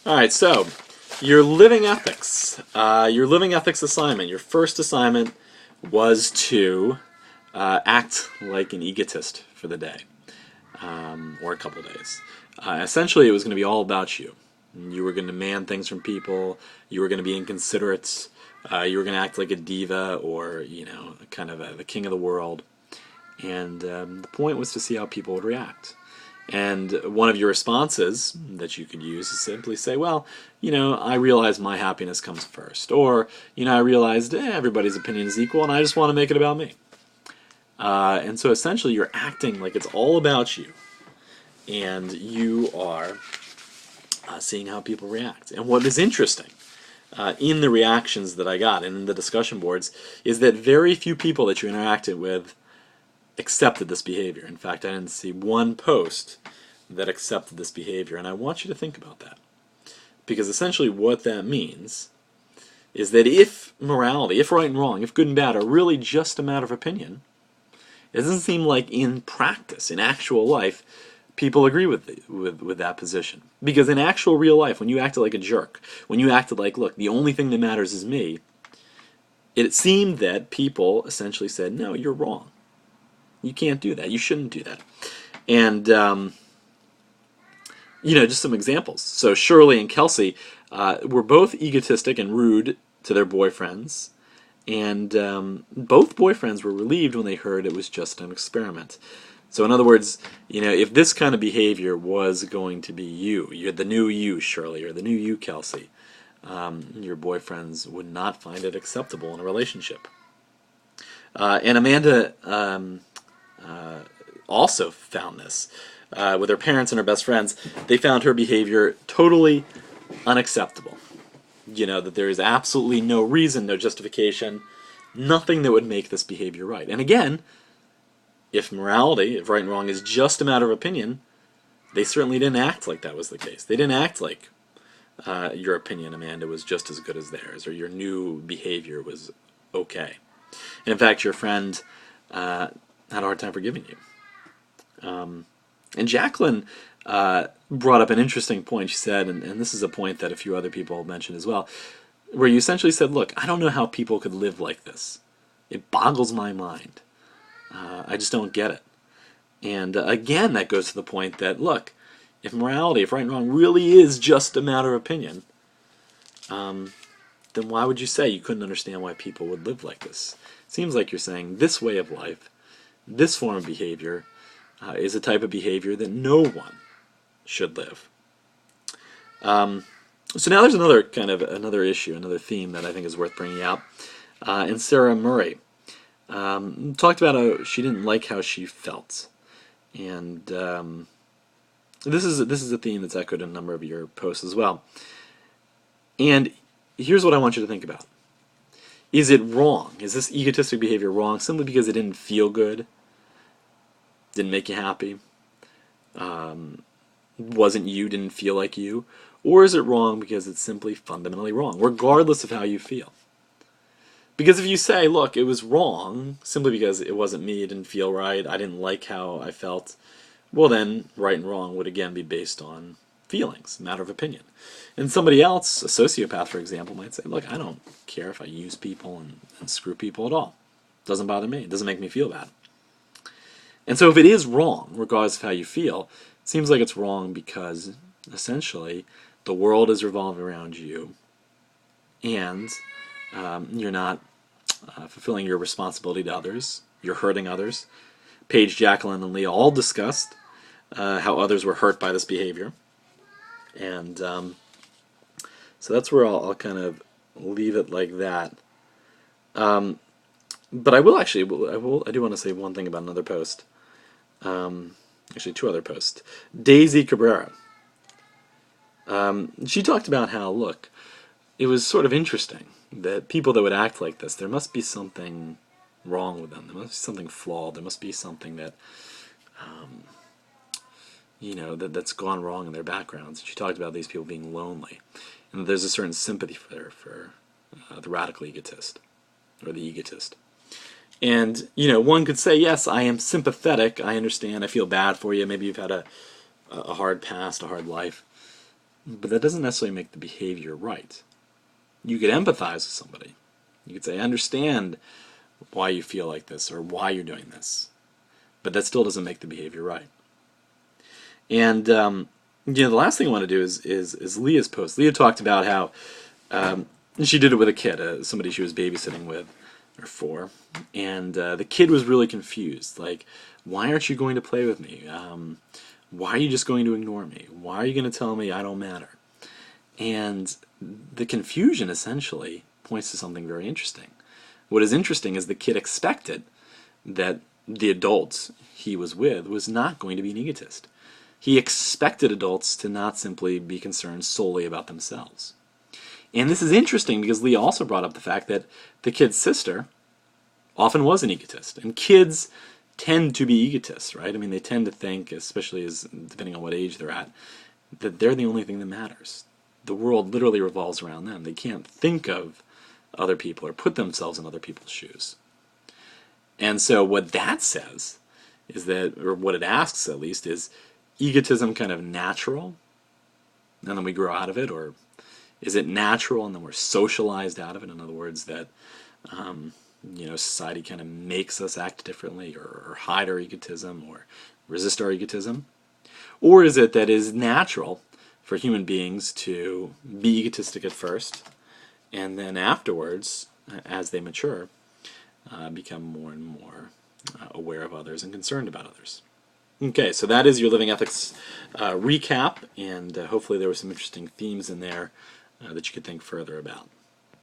All right, so your living ethics. Your living ethics assignment. Your first assignment was to act like an egotist for the day, or a couple days. Essentially, it was going to be all about you. You were going to demand things from people. You were going to be inconsiderate. You were going to act like a diva, or kind of the king of the world. And the point was to see how people would react. And one of your responses that you could use is simply say, well, I realize my happiness comes first. Or, I realized everybody's opinion is equal and I just want to make it about me. And so essentially you're acting like it's all about you. And you are seeing how people react. And what is interesting in the reactions that I got and in the discussion boards is that very few people that you interacted with accepted this behavior. In fact, I didn't see one post that accepted this behavior, and I want you to think about that. Because essentially what that means is that if morality, if right and wrong, if good and bad are really just a matter of opinion, it doesn't seem like in practice, in actual life, people agree with that position. Because in actual real life, when you acted like a jerk, when you acted like, look, the only thing that matters is me, it seemed that people essentially said, no, you're wrong. You can't do that. You shouldn't do that. And, just some examples. So Shirley and Kelsey were both egotistic and rude to their boyfriends. And both boyfriends were relieved when they heard it was just an experiment. So in other words, if this kind of behavior was going to be you're the new you, Shirley, or the new you, Kelsey, your boyfriends would not find it acceptable in a relationship. And Amanda also found this with her parents and her best friends. They found her behavior totally unacceptable. That there is absolutely no reason, no justification, nothing that would make this behavior right. And again, if morality, if right and wrong is just a matter of opinion, they certainly didn't act like that was the case. They didn't act like your opinion, Amanda, was just as good as theirs, or your new behavior was okay. And in fact, your friend had a hard time forgiving you. And Jacqueline brought up an interesting point. She said, and this is a point that a few other people mentioned as well, where you essentially said, look, I don't know how people could live like this. It boggles my mind. I just don't get it. And again, that goes to the point that, look, if morality, if right and wrong really is just a matter of opinion, then why would you say you couldn't understand why people would live like this? It seems like you're saying this way of life, this form of behavior, is a type of behavior that no one should live. So now there's another issue, another theme that I think is worth bringing out. And Sarah Murray talked about how she didn't like how she felt. And this is a theme that's echoed in a number of your posts as well. And here's what I want you to think about. Is it wrong? Is this egotistic behavior wrong simply because it didn't feel good? Didn't make you happy? Wasn't you, didn't feel like you? Or is it wrong because it's simply fundamentally wrong, regardless of how you feel? Because if you say, look, it was wrong simply because it wasn't me, it didn't feel right, I didn't like how I felt, well then, right and wrong would again be based on feelings, a matter of opinion. And somebody else, a sociopath for example, might say, look, I don't care if I use people and screw people at all. It doesn't bother me, it doesn't make me feel bad. And so if it is wrong, regardless of how you feel, it seems like it's wrong because, essentially, the world is revolving around you, and you're not fulfilling your responsibility to others, you're hurting others. Paige, Jacqueline, and Leah all discussed how others were hurt by this behavior. And so that's where I'll kind of leave it like that. But I do want to say one thing about another post. Actually, two other posts. Daisy Cabrera. She talked about how, look, it was sort of interesting that people that would act like this, there must be something wrong with them. There must be something flawed. There must be something that, that's gone wrong in their backgrounds. She talked about these people being lonely. And there's a certain sympathy for the radical egotist, or the egotist. And, one could say, yes, I am sympathetic, I understand, I feel bad for you, maybe you've had a hard past, a hard life. but that doesn't necessarily make the behavior right. You could empathize with somebody. You could say, I understand why you feel like this or why you're doing this, but that still doesn't make the behavior right. And the last thing I want to do is Leah's post. Leah talked about how she did it with a kid, somebody she was babysitting with, or for, and the kid was really confused. Like, why aren't you going to play with me? Why are you just going to ignore me? Why are you going to tell me I don't matter? And the confusion essentially points to something very interesting. What is interesting is the kid expected that the adult he was with was not going to be an egotist. He expected adults to not simply be concerned solely about themselves. And this is interesting because Leah also brought up the fact that the kid's sister often was an egotist. And kids tend to be egotists, right? I mean, they tend to think, especially depending on what age they're at, that they're the only thing that matters. The world literally revolves around them. They can't think of other people or put themselves in other people's shoes. And so what that says is that, or what it asks at least, is egotism kind of natural and then we grow out of it, or is it natural and then we're socialized out of it? In other words, that society kind of makes us act differently or hide our egotism or resist our egotism? Or is it that is natural for human beings to be egotistic at first and then afterwards, as they mature, become more and more aware of others and concerned about others? Okay, so that is your Living Ethics recap, and hopefully there were some interesting themes in there that you could think further about.